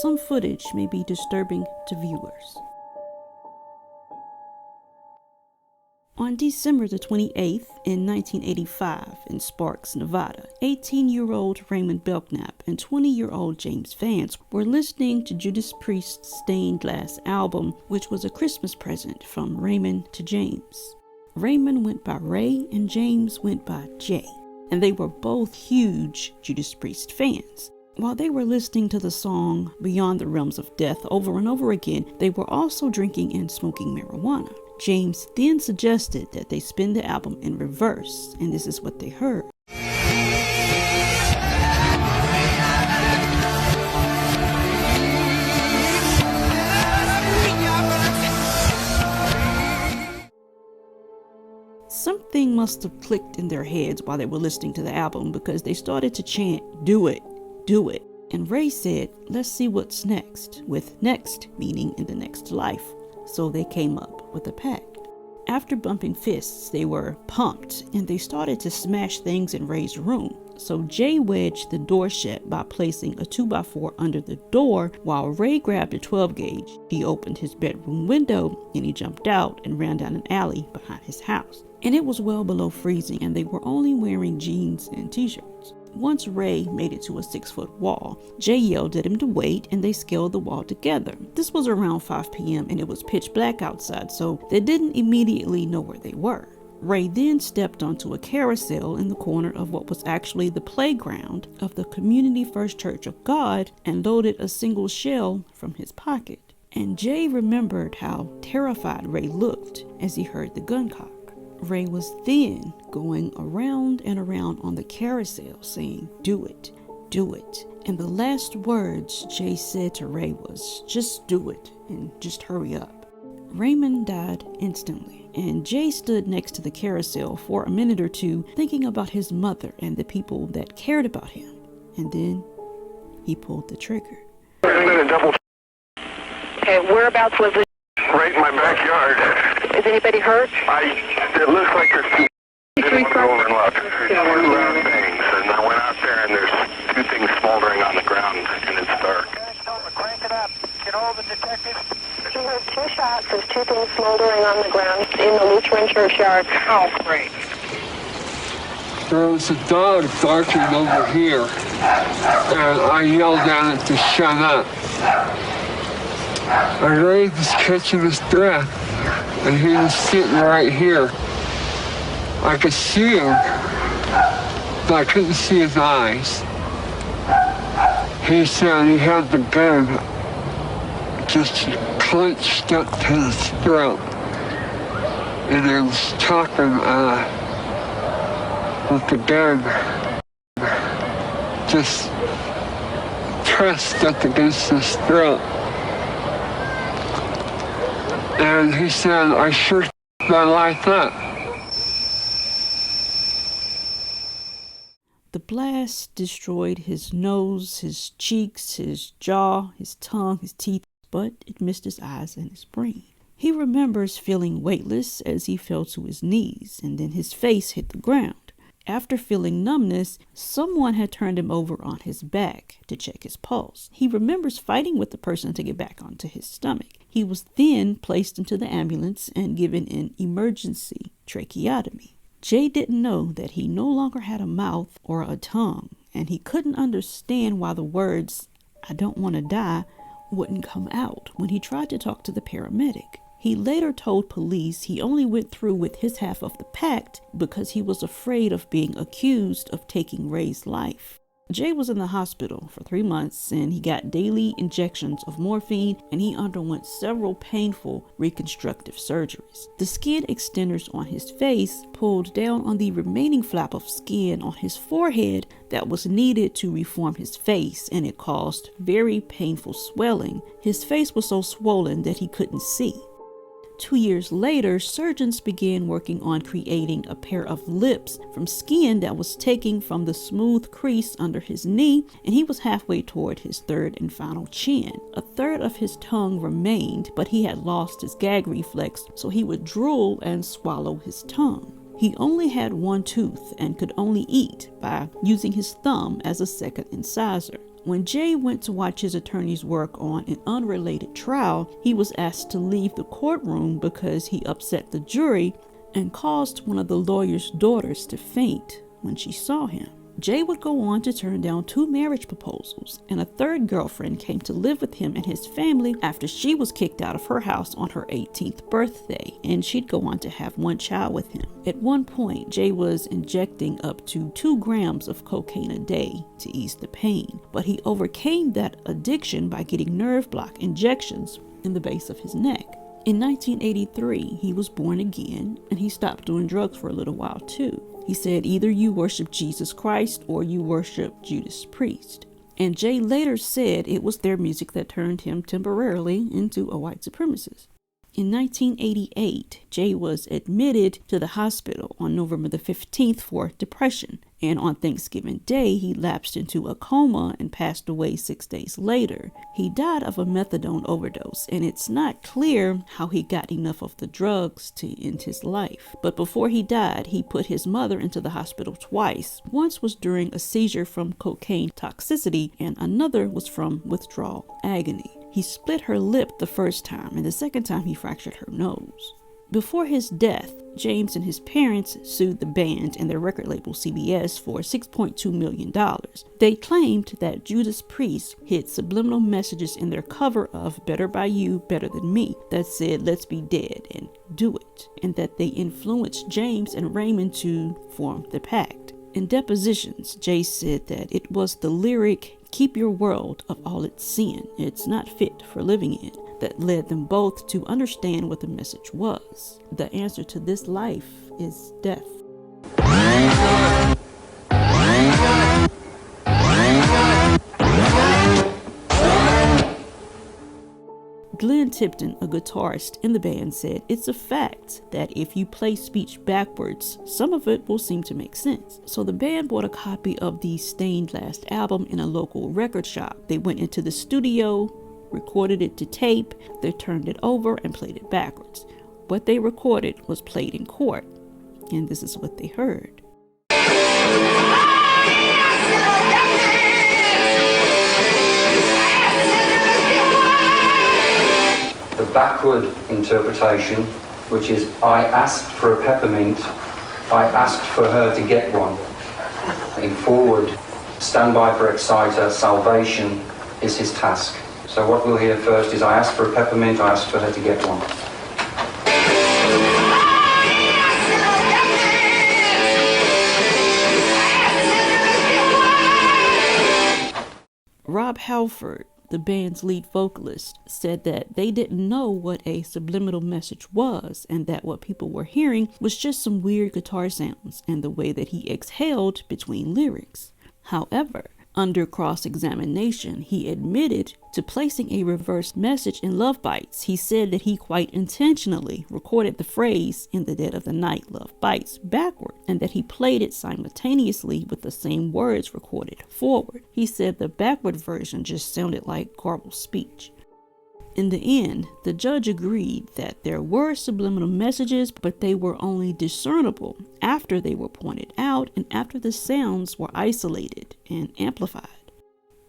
some footage may be disturbing to viewers. On December the 28th in 1985 in Sparks, Nevada, 18-year-old Raymond Belknap and 20-year-old James Vance were listening to Judas Priest's Stained Glass album, which was a Christmas present from Raymond to James. Raymond went by Ray and James went by Jay, and they were both huge Judas Priest fans. While they were listening to the song Beyond the Realms of Death over and over again, they were also drinking and smoking marijuana. James then suggested that they spin the album in reverse, and this is what they heard. Something must have clicked in their heads while they were listening to the album, because they started to chant, "Do it, do it." And Ray said, "Let's see what's next," with next meaning in the next life. So they came up with a pact. After bumping fists, they were pumped, and they started to smash things in Ray's room. So Jay wedged the door shut by placing a 2x4 under the door, while Ray grabbed a 12 gauge. He opened his bedroom window, and he jumped out and ran down an alley behind his house. And it was well below freezing, and they were only wearing jeans and t-shirts. Once Ray made it to a 6-foot wall, Jay yelled at him to wait, and they scaled the wall together. This was around 5 p.m. and it was pitch black outside, so they didn't immediately know where they were. Ray then stepped onto a carousel in the corner of what was actually the playground of the Community First Church of God and loaded a single shell from his pocket. And Jay remembered how terrified Ray looked as he heard the gun cock. Ray was then going around and around on the carousel saying, "Do it, do it." And the last words Jay said to Ray was, "Just do it and just hurry up." Raymond died instantly, and Jay stood next to the carousel for a minute or two thinking about his mother and the people that cared about him. And then he pulled the trigger. Okay, whereabouts was it? Right in my backyard. Is anybody hurt? It looks like there's two rolling left. Two loud bangs, and I went out there and there's 2 things smoldering on the ground, and it's dark. Crank it up. Get all the detectives. He heard 2 shots. There's 2 things smoldering on the ground in the Lutheran churchyard. Oh, great. There was a dog barking over here, and I yelled at it to shut up. And Ray was catching his breath, and he was sitting right here. I could see him, but I couldn't see his eyes. He said he had the gun just clenched up to his throat, and he was talking with the gun just pressed up against his throat. And he said, "I sure my life up." The blast destroyed his nose, his cheeks, his jaw, his tongue, his teeth, but it missed his eyes and his brain. He remembers feeling weightless as he fell to his knees, and then his face hit the ground. After feeling numbness, someone had turned him over on his back to check his pulse. He remembers fighting with the person to get back onto his stomach. He was then placed into the ambulance and given an emergency tracheotomy. Jay didn't know that he no longer had a mouth or a tongue, and he couldn't understand why the words, "I don't want to die," wouldn't come out when he tried to talk to the paramedic. He later told police he only went through with his half of the pact because he was afraid of being accused of taking Ray's life. Jay was in the hospital for 3 months, and he got daily injections of morphine, and he underwent several painful reconstructive surgeries. The skin extenders on his face pulled down on the remaining flap of skin on his forehead that was needed to reform his face, and it caused very painful swelling. His face was so swollen that he couldn't see. 2 years later, surgeons began working on creating a pair of lips from skin that was taken from the smooth crease under his knee, and he was halfway toward his 3rd and final chin. A third of his tongue remained, but he had lost his gag reflex, so he would drool and swallow his tongue. He only had 1 tooth and could only eat by using his thumb as a second incisor. When Jay went to watch his attorneys work on an unrelated trial, he was asked to leave the courtroom because he upset the jury and caused one of the lawyer's daughters to faint when she saw him. Jay would go on to turn down 2 marriage proposals, and a third girlfriend came to live with him and his family after she was kicked out of her house on her 18th birthday, and she'd go on to have 1 child with him. At one point, Jay was injecting up to 2 grams of cocaine a day to ease the pain, but he overcame that addiction by getting nerve block injections in the base of his neck. In 1983, he was born again, and he stopped doing drugs for a little while too. He said, either you worship Jesus Christ or you worship Judas Priest. And Jay later said it was their music that turned him temporarily into a white supremacist. In 1988, Jay was admitted to the hospital on November the 15th for depression. And on Thanksgiving Day, he lapsed into a coma and passed away 6 days later. He died of a methadone overdose, and it's not clear how he got enough of the drugs to end his life. But before he died, he put his mother into the hospital twice. Once was during a seizure from cocaine toxicity, and another was from withdrawal agony. He split her lip the first time, and the second time he fractured her nose. Before his death, James and his parents sued the band and their record label CBS for $6.2 million. They claimed that Judas Priest hid subliminal messages in their cover of Better by You, Better Than Me that said, let's be dead and do it, and that they influenced James and Raymond to form the pact. In depositions, Jay said that it was the lyric, keep your world of all its sin, it's not fit for living in, that led them both to understand what the message was. The answer to this life is death. Glenn Tipton, a guitarist in the band, said, it's a fact that if you play speech backwards, some of it will seem to make sense. So the band bought a copy of the Stained Glass album in a local record shop. They went into the studio, recorded it to tape, they turned it over and played it backwards. What they recorded was played in court, and this is what they heard. The backward interpretation, which is, I asked for a peppermint, I asked for her to get one. In forward, stand by for exciter, salvation is his task. So what we'll hear first is, I asked for a peppermint, I asked for her to get one. Rob Halford, the band's lead vocalist, said that they didn't know what a subliminal message was, and that what people were hearing was just some weird guitar sounds and the way that he exhaled between lyrics. However, under cross-examination, he admitted to placing a reverse message in Love Bites. He said that he quite intentionally recorded the phrase "in the dead of the night, love bites" backward, and that he played it simultaneously with the same words recorded forward. He said the backward version just sounded like garbled speech. In the end, the judge agreed that there were subliminal messages, but they were only discernible after they were pointed out and after the sounds were isolated and amplified.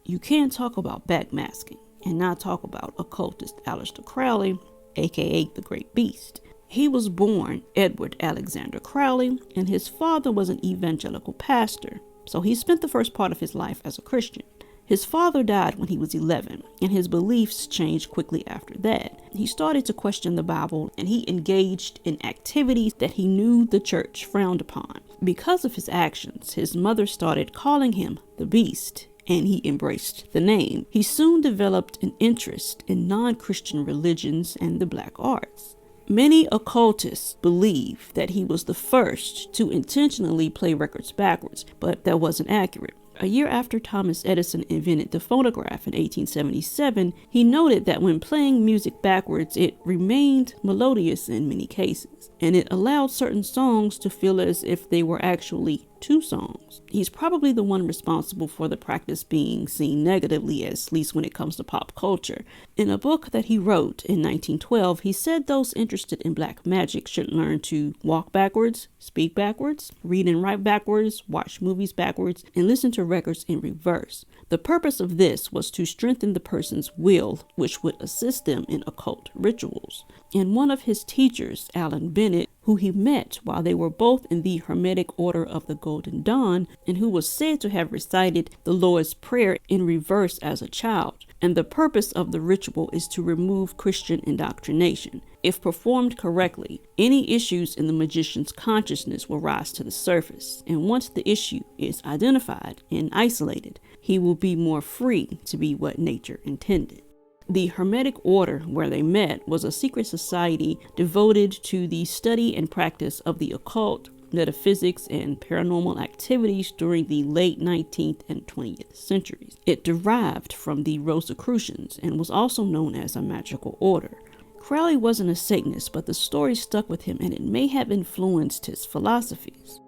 You can't talk about backmasking and not talk about occultist Aleister Crowley, aka the Great Beast. He was born Edward Alexander Crowley, and his father was an evangelical pastor, so he spent the first part of his life as a Christian. His father died when he was 11, and his beliefs changed quickly after that. He started to question the Bible, and he engaged in activities that he knew the church frowned upon. Because of his actions, his mother started calling him the Beast, and he embraced the name. He soon developed an interest in non-Christian religions and the black arts. Many occultists believe that he was the first to intentionally play records backwards, but that wasn't accurate. A year after Thomas Edison invented the phonograph in 1877, he noted that when playing music backwards, it remained melodious in many cases, and it allowed certain songs to feel as if they were actually 2 songs. He's probably the one responsible for the practice being seen negatively, at least when it comes to pop culture. In a book that he wrote in 1912, he said those interested in black magic should learn to walk backwards, speak backwards, read and write backwards, watch movies backwards, and listen to records in reverse. The purpose of this was to strengthen the person's will, which would assist them in occult rituals. And one of his teachers, Alan Bennett, who he met while they were both in the Hermetic Order of the Golden Dawn, and who was said to have recited the Lord's Prayer in reverse as a child. And the purpose of the ritual is to remove Christian indoctrination. If performed correctly, any issues in the magician's consciousness will rise to the surface. And once the issue is identified and isolated, he will be more free to be what nature intended. The Hermetic Order, where they met, was a secret society devoted to the study and practice of the occult, metaphysics, and paranormal activities during the late 19th and 20th centuries. It derived from the Rosicrucians and was also known as a magical order. Crowley wasn't a Satanist, but the story stuck with him and it may have influenced his philosophies.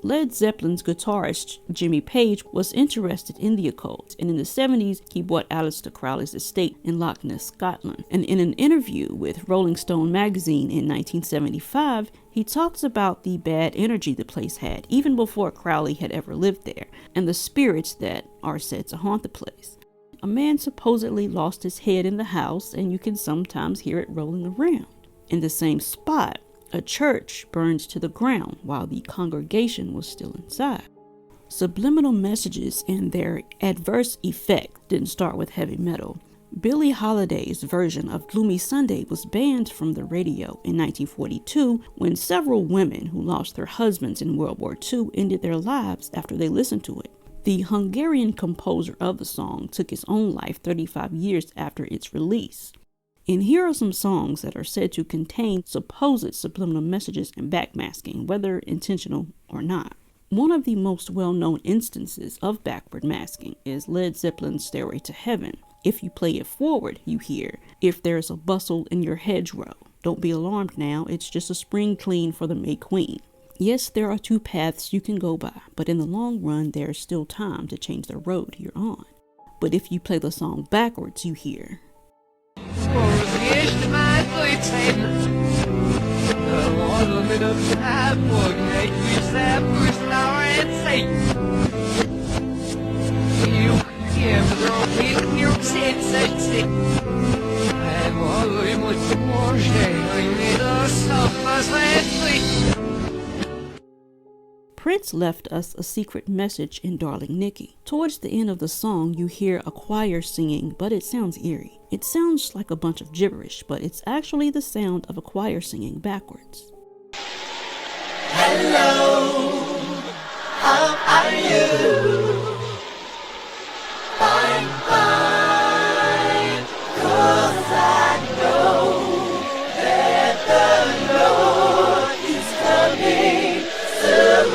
Led Zeppelin's guitarist Jimmy Page was interested in the occult, and in the 70s he bought Aleister Crowley's estate in Loch Ness, Scotland. And in an interview with Rolling Stone magazine in 1975, he talks about the bad energy the place had, even before Crowley had ever lived there, and the spirits that are said to haunt the place. A man supposedly lost his head in the house, and you can sometimes hear it rolling around. In the same spot, a church burned to the ground while the congregation was still inside. Subliminal messages and their adverse effect didn't start with heavy metal. Billie Holiday's version of Gloomy Sunday was banned from the radio in 1942 when several women who lost their husbands in World War II ended their lives after they listened to it. The Hungarian composer of the song took his own life 35 years after its release. And here are some songs that are said to contain supposed subliminal messages and backmasking, whether intentional or not. One of the most well-known instances of backward masking is Led Zeppelin's Stairway to Heaven. If you play it forward, you hear, "If there's a bustle in your hedgerow, don't be alarmed now, it's just a spring clean for the May Queen." Yes, there are 2 paths you can go by, but in the long run, there's still time to change the road you're on. But if you play the song backwards, you hear, Prince left us a secret message in Darling Nikki. Towards the end of the song, you hear a choir singing, but it sounds eerie. It sounds like a bunch of gibberish, but it's actually the sound of a choir singing backwards. Hello, how are you? Fine, fine, 'cause I know that the Lord is coming soon.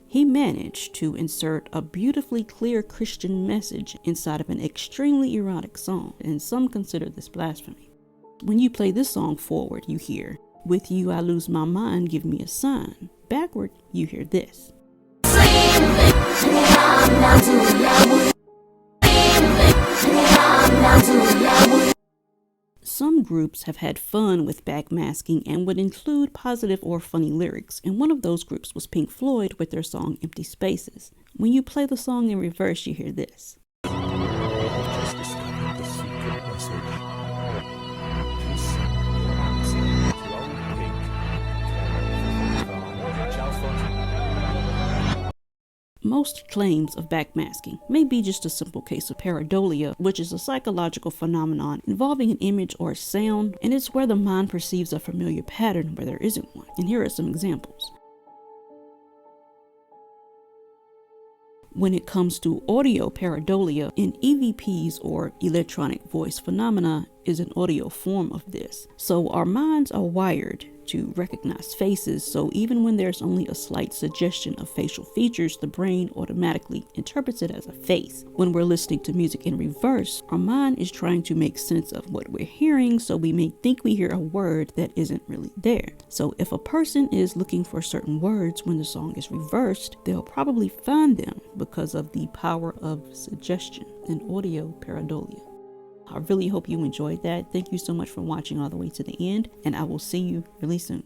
He managed to insert a beautifully clear Christian message inside of an extremely erotic song, and some consider this blasphemy. When you play this song forward, you hear, "With you I lose my mind, give me a sign." Backward, you hear this. Some groups have had fun with backmasking and would include positive or funny lyrics, and one of those groups was Pink Floyd with their song Empty Spaces. When you play the song in reverse, you hear this. Just discovered the secret message. Please send your answer to old Pink. Most claims of backmasking may be just a simple case of pareidolia, which is a psychological phenomenon involving an image or sound, and it's where the mind perceives a familiar pattern where there isn't one. And here are some examples. When it comes to audio pareidolia, in EVPs or electronic voice phenomena, is an audio form of this. So our minds are wired to recognize faces, so even when there's only a slight suggestion of facial features, the brain automatically interprets it as a face. When we're listening to music in reverse, our mind is trying to make sense of what we're hearing, so we may think we hear a word that isn't really there. So if a person is looking for certain words when the song is reversed, they'll probably find them because of the power of suggestion and audio pareidolia. I really hope you enjoyed that. Thank you so much for watching all the way to the end, and I will see you really soon.